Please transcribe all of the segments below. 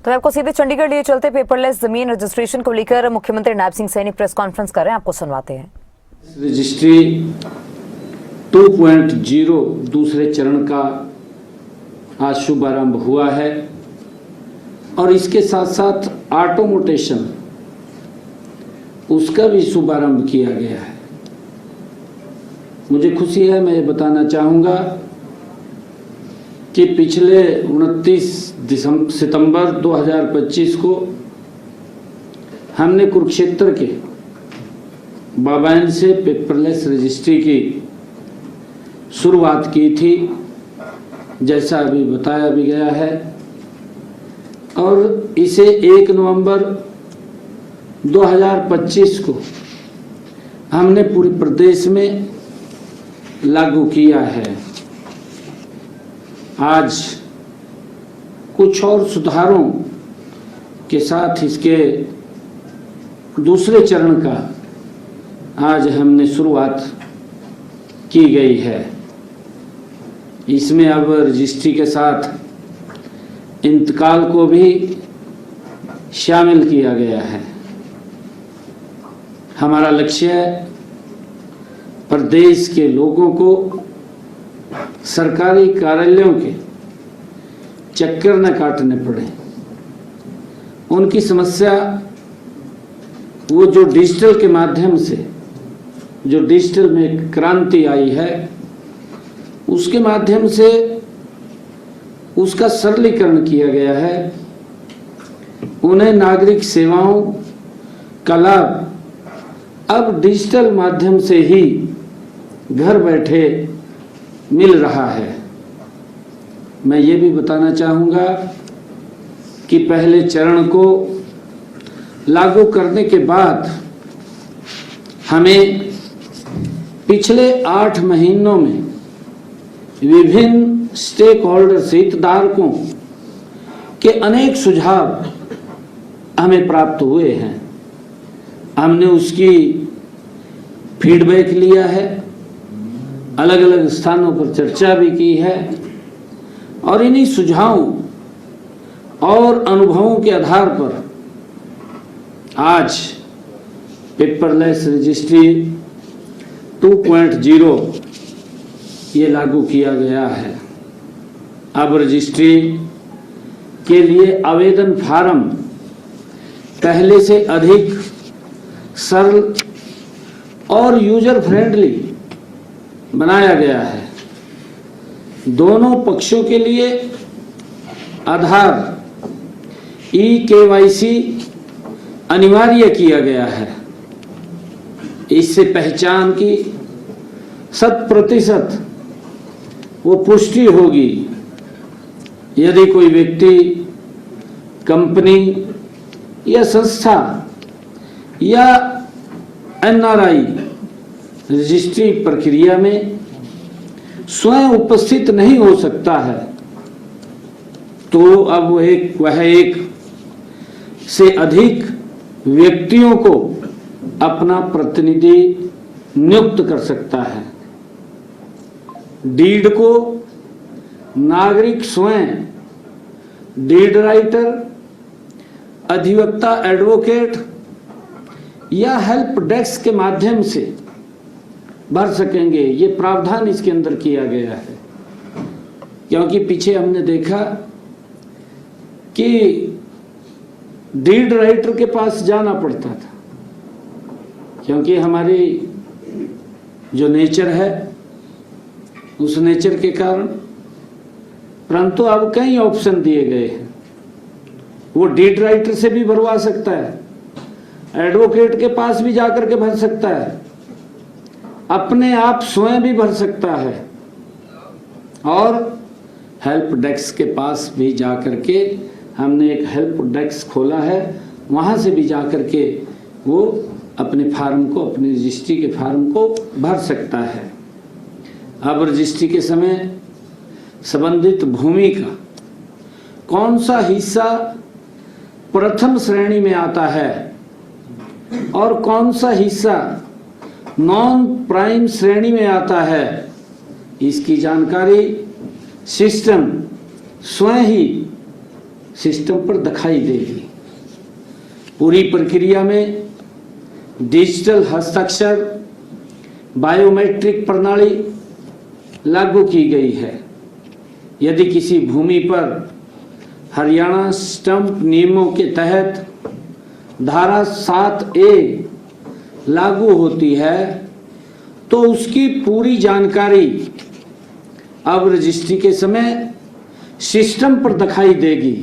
तो आपको सीधे चंडीगढ़ लिए चलते पेपरलेस जमीन रजिस्ट्रेशन को लेकर मुख्यमंत्री नायब सिंह सैनी प्रेस कॉन्फ्रेंस कर रहे हैं, आपको सुनवाते हैं। रजिस्ट्री 2.0 दूसरे चरण का आज शुभारंभ हुआ है और इसके साथ साथ ऑटोमोटेशन उसका भी शुभारंभ किया गया है। मुझे खुशी है, मैं ये बताना चाहूँगा कि पिछले 29 सितंबर 2025 को हमने कुरुक्षेत्र के बाबाइन से पेपरलेस रजिस्ट्री की शुरुआत की थी, जैसा अभी बताया भी गया है, और इसे 1 नवंबर 2025 को हमने पूरे प्रदेश में लागू किया है। आज कुछ और सुधारों के साथ इसके दूसरे चरण का आज हमने शुरुआत की गई है। इसमें अब रजिस्ट्री के साथ इंतकाल को भी शामिल किया गया है। हमारा लक्ष्य है प्रदेश के लोगों को सरकारी कार्यालयों के चक्कर न काटने पड़े। उनकी समस्या वो जो डिजिटल के माध्यम से, जो डिजिटल में क्रांति आई है, उसके माध्यम से उसका सरलीकरण किया गया है। उन्हें नागरिक सेवाओं का लाभ अब डिजिटल माध्यम से ही घर बैठे मिल रहा है। मैं ये भी बताना चाहूँगा कि पहले चरण को लागू करने के बाद हमें पिछले 8 महीनों में विभिन्न स्टेक होल्डर्स, हितधारकों के अनेक सुझाव हमें प्राप्त हुए हैं। हमने उसकी फीडबैक लिया है, अलग अलग स्थानों पर चर्चा भी की है और इन्हीं सुझावों और अनुभवों के आधार पर आज पेपरलेस रजिस्ट्री 2.0 ये लागू किया गया है। अब रजिस्ट्री के लिए आवेदन फार्म पहले से अधिक सरल और यूजर फ्रेंडली बनाया गया है। दोनों पक्षों के लिए आधार eKYC अनिवार्य किया गया है। इससे पहचान की 100% वो पुष्टि होगी। यदि कोई व्यक्ति, कंपनी या संस्था या NRI रजिस्ट्री प्रक्रिया में स्वयं उपस्थित नहीं हो सकता है, तो अब वह एक से अधिक व्यक्तियों को अपना प्रतिनिधि नियुक्त कर सकता है। डीड को नागरिक स्वयं डीड राइटर, अधिवक्ता, एडवोकेट या हेल्प डेस्क के माध्यम से भर सकेंगे। ये प्रावधान इसके अंदर किया गया है, क्योंकि पीछे हमने देखा कि डीड राइटर के पास जाना पड़ता था, क्योंकि हमारी जो नेचर है उस नेचर के कारण। परंतु अब कई ऑप्शन दिए गए हैं। वो डीड राइटर से भी भरवा सकता है, एडवोकेट के पास भी जाकर के भर सकता है, अपने आप स्वयं भी भर सकता है और हेल्प डेस्क के पास भी जाकर के, हमने एक हेल्प डेस्क खोला है, वहाँ से भी जाकर के वो अपने फार्म को, अपनी रजिस्ट्री के फार्म को भर सकता है। अब रजिस्ट्री के समय संबंधित भूमि का कौन सा हिस्सा प्रथम श्रेणी में आता है और कौन सा हिस्सा नॉन प्राइम श्रेणी में आता है, इसकी जानकारी सिस्टम स्वयं ही सिस्टम पर दिखाई देगी। पूरी प्रक्रिया में डिजिटल हस्ताक्षर बायोमेट्रिक प्रणाली लागू की गई है। यदि किसी भूमि पर हरियाणा स्टंप नियमों के तहत धारा 7A लागू होती है तो उसकी पूरी जानकारी अब रजिस्ट्री के समय सिस्टम पर दिखाई देगी।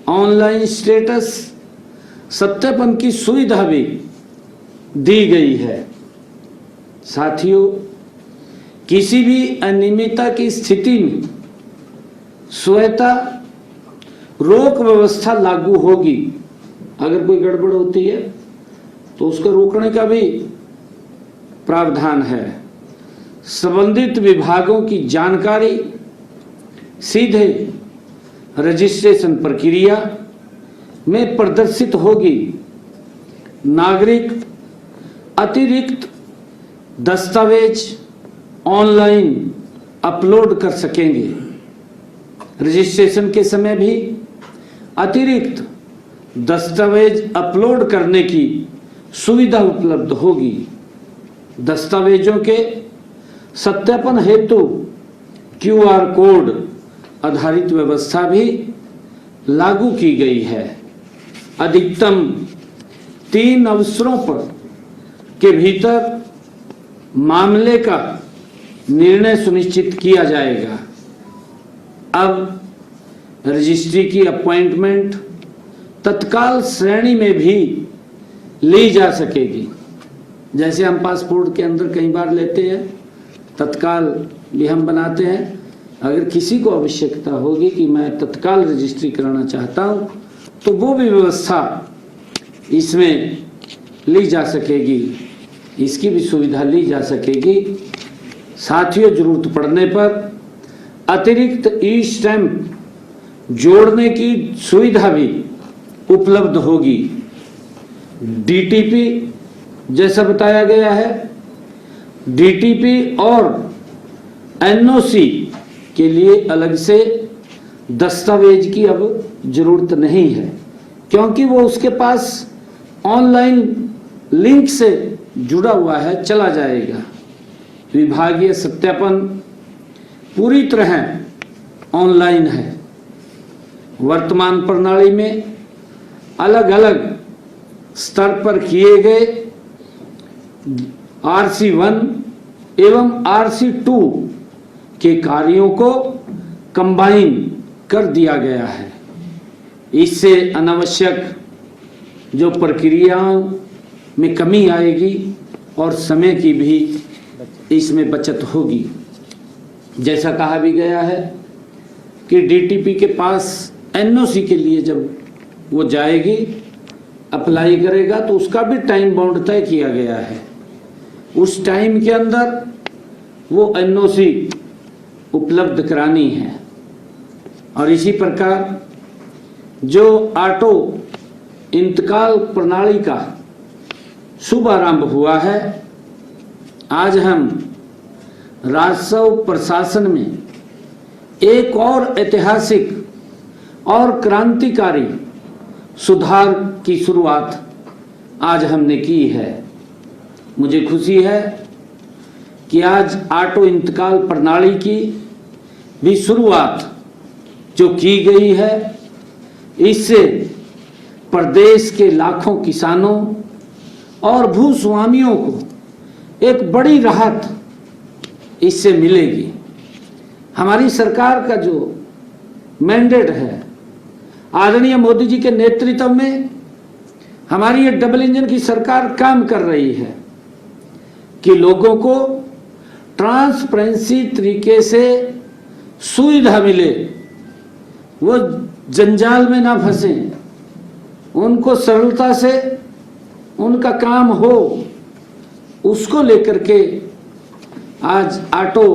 ऑनलाइन स्टेटस सत्यापन की सुविधा भी दी गई है। साथियों, किसी भी अनियमितता की स्थिति में स्वतः रोक व्यवस्था लागू होगी। अगर कोई गड़बड़ होती है तो उसको रोकने का भी प्रावधान है। संबंधित विभागों की जानकारी सीधे रजिस्ट्रेशन प्रक्रिया में प्रदर्शित होगी। नागरिक अतिरिक्त दस्तावेज ऑनलाइन अपलोड कर सकेंगे। रजिस्ट्रेशन के समय भी अतिरिक्त दस्तावेज अपलोड करने की सुविधा उपलब्ध होगी। दस्तावेजों के सत्यापन हेतु QR कोड आधारित व्यवस्था भी लागू की गई है। अधिकतम 3 अवसरों पर के भीतर मामले का निर्णय सुनिश्चित किया जाएगा। अब रजिस्ट्री की अपॉइंटमेंट तत्काल श्रेणी में भी ली जा सकेगी। जैसे हम पासपोर्ट के अंदर कई बार लेते हैं, तत्काल भी हम बनाते हैं। अगर किसी को आवश्यकता होगी कि मैं तत्काल रजिस्ट्री कराना चाहता हूं तो वो भी व्यवस्था इसमें ली जा सकेगी, इसकी भी सुविधा ली जा सकेगी। साथियों, जरूरत पड़ने पर अतिरिक्त ई-स्टैम्प जोड़ने की सुविधा भी उपलब्ध होगी। DTP जैसा बताया गया है, DTP और NOC के लिए अलग से दस्तावेज की अब जरूरत नहीं है, क्योंकि वो उसके पास ऑनलाइन लिंक से जुड़ा हुआ है, चला जाएगा। विभागीय सत्यापन पूरी तरह ऑनलाइन है। वर्तमान प्रणाली में अलग अलग स्तर पर किए गए RC1 एवं RC2 के कार्यों को कंबाइन कर दिया गया है। इससे अनावश्यक जो प्रक्रियाओं में कमी आएगी और समय की भी इसमें बचत होगी। जैसा कहा भी गया है कि DTP के पास NOC के लिए जब वो जाएगी, अप्लाई करेगा, तो उसका भी टाइम बाउंड तय किया गया है। उस टाइम के अंदर वो NOC उपलब्ध करानी है। और इसी प्रकार जो ऑटो इंतकाल प्रणाली का शुभारंभ हुआ है, आज हम राजस्व प्रशासन में एक और ऐतिहासिक और क्रांतिकारी सुधार की शुरुआत आज हमने की है। मुझे खुशी है कि आज ऑटो इंतकाल प्रणाली की भी शुरुआत जो की गई है, इससे प्रदेश के लाखों किसानों और भूस्वामियों को एक बड़ी राहत इससे मिलेगी। हमारी सरकार का जो मैंडेट है, आदरणीय मोदी जी के नेतृत्व में हमारी ये डबल इंजन की सरकार काम कर रही है कि लोगों को ट्रांसपेरेंसी तरीके से सुविधा मिले, वो जंजाल में ना फंसे, उनको सरलता से उनका काम हो, उसको लेकर के आज ऑटो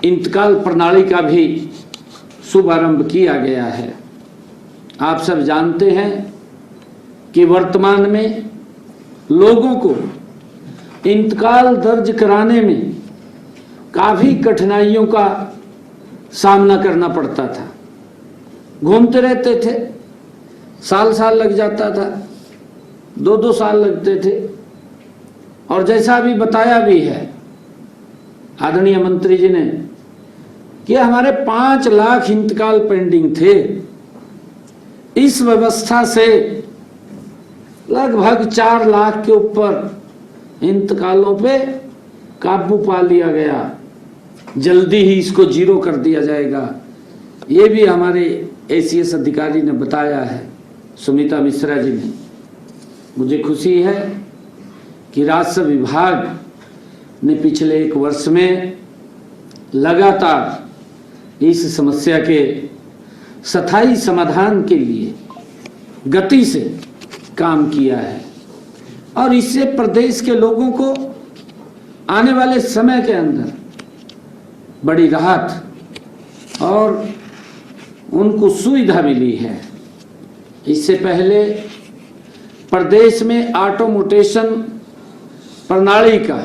इंतकाल प्रणाली का भी शुभारंभ किया गया है। आप सब जानते हैं कि वर्तमान में लोगों को इंतकाल दर्ज कराने में काफ़ी कठिनाइयों का सामना करना पड़ता था। घूमते रहते थे, साल साल लग जाता था, 2-2 साल लगते थे। और जैसा अभी बताया भी है आदरणीय मंत्री जी ने कि हमारे 5 लाख इंतकाल पेंडिंग थे। इस व्यवस्था से लगभग 4 लाख के ऊपर इंतकालों पे काबू पा लिया गया। जल्दी ही इसको जीरो कर दिया जाएगा, ये भी हमारे एसीएस अधिकारी ने बताया है, सुमिता मिश्रा जी ने। मुझे खुशी है कि राजस्व विभाग ने पिछले 1 वर्ष में लगातार इस समस्या के स्थायी समाधान के लिए गति से काम किया है और इससे प्रदेश के लोगों को आने वाले समय के अंदर बड़ी राहत और उनको सुविधा मिली है। इससे पहले प्रदेश में ऑटोमेशन प्रणाली का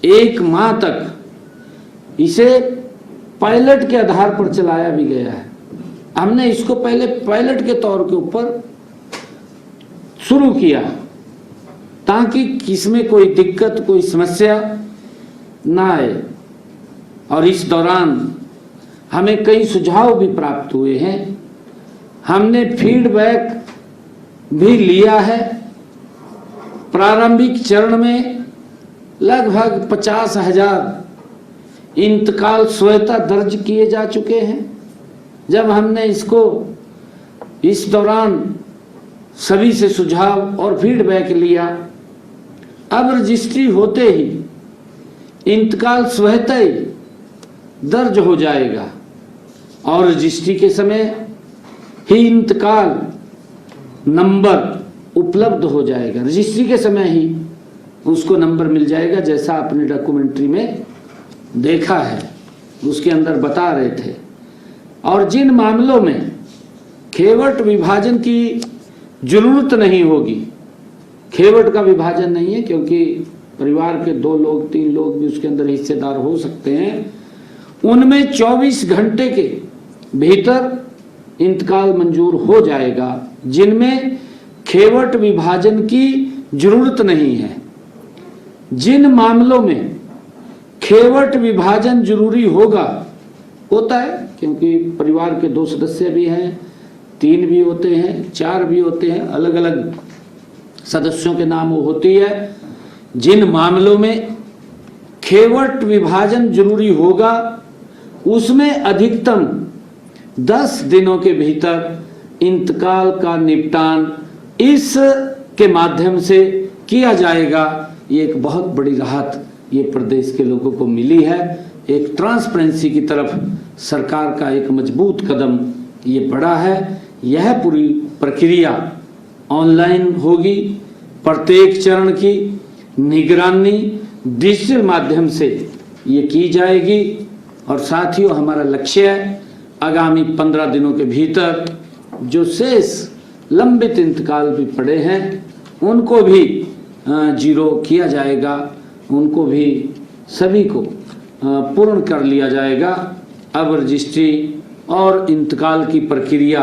1 माह तक इसे पायलट के आधार पर चलाया भी गया है। हमने इसको पहले पायलट के तौर के ऊपर शुरू किया ताकि किसमें कोई दिक्कत, कोई समस्या ना आए। और इस दौरान हमें कई सुझाव भी प्राप्त हुए हैं। हमने फीडबैक भी लिया है। प्रारंभिक चरण में लगभग 50,000 इंतकाल स्वतः दर्ज किए जा चुके हैं। जब हमने इसको इस दौरान सभी से सुझाव और फीडबैक लिया, अब रजिस्ट्री होते ही इंतकाल स्वतः ही दर्ज हो जाएगा और रजिस्ट्री के समय ही इंतकाल नंबर उपलब्ध हो जाएगा। रजिस्ट्री के समय ही उसको नंबर मिल जाएगा, जैसा आपने डॉक्यूमेंट्री में देखा है, उसके अंदर बता रहे थे। और जिन मामलों में खेवट विभाजन की जरूरत नहीं होगी, खेवट का विभाजन नहीं है क्योंकि परिवार के 2 लोग 3 लोग भी उसके अंदर हिस्सेदार हो सकते हैं, उनमें 24 घंटे के भीतर इंतकाल मंजूर हो जाएगा। जिनमें खेवट विभाजन की जरूरत नहीं है, जिन मामलों में खेवट विभाजन जरूरी होता है क्योंकि परिवार के 2 सदस्य भी हैं, 3 भी होते हैं, 4 भी होते हैं, अलग अलग सदस्यों के नाम वो होती है। जिन मामलों में खेवट विभाजन जरूरी होगा उसमें अधिकतम 10 दिनों के भीतर इंतकाल का निपटान इस के माध्यम से किया जाएगा। ये एक बहुत बड़ी राहत ये प्रदेश के लोगों को मिली है। एक ट्रांसपेरेंसी की तरफ सरकार का एक मजबूत कदम ये बढ़ा है। यह पूरी प्रक्रिया ऑनलाइन होगी। प्रत्येक चरण की निगरानी डिजिटल माध्यम से ये की जाएगी और साथियों हमारा लक्ष्य है आगामी 15 दिनों के भीतर जो शेष लंबित इंतकाल भी पड़े हैं उनको भी जीरो किया जाएगा, उनको भी सभी को पूर्ण कर लिया जाएगा। अब रजिस्ट्री और इंतकाल की प्रक्रिया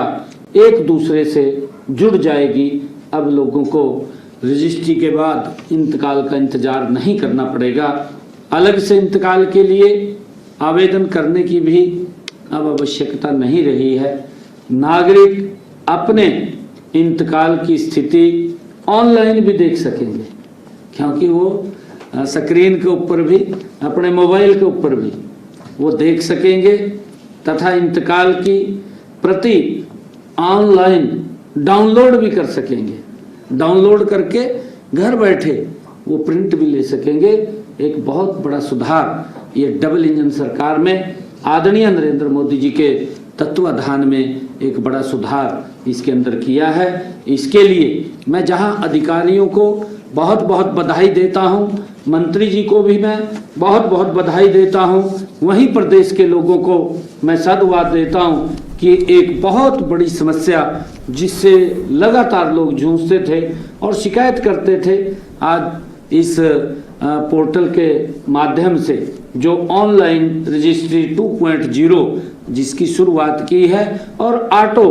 एक दूसरे से जुड़ जाएगी। अब लोगों को रजिस्ट्री के बाद इंतकाल का इंतजार नहीं करना पड़ेगा। अलग से इंतकाल के लिए आवेदन करने की भी अब आवश्यकता नहीं रही है। नागरिक अपने इंतकाल की स्थिति ऑनलाइन भी देख सकेंगे क्योंकि वो स्क्रीन के ऊपर भी, अपने मोबाइल के ऊपर भी वो देख सकेंगे तथा इंतकाल की प्रति ऑनलाइन डाउनलोड भी कर सकेंगे। डाउनलोड करके घर बैठे वो प्रिंट भी ले सकेंगे। एक बहुत बड़ा सुधार ये डबल इंजन सरकार में आदरणीय नरेंद्र मोदी जी के तत्वाधान में एक बड़ा सुधार इसके अंदर किया है। इसके लिए मैं जहां अधिकारियों को बहुत बहुत बधाई देता हूं, मंत्री जी को भी मैं बहुत बहुत बधाई देता हूं, वहीं प्रदेश के लोगों को मैं साधुवाद देता हूं कि एक बहुत बड़ी समस्या जिससे लगातार लोग जूझते थे और शिकायत करते थे, आज इस पोर्टल के माध्यम से जो ऑनलाइन रजिस्ट्री 2.0 जिसकी शुरुआत की है और ऑटो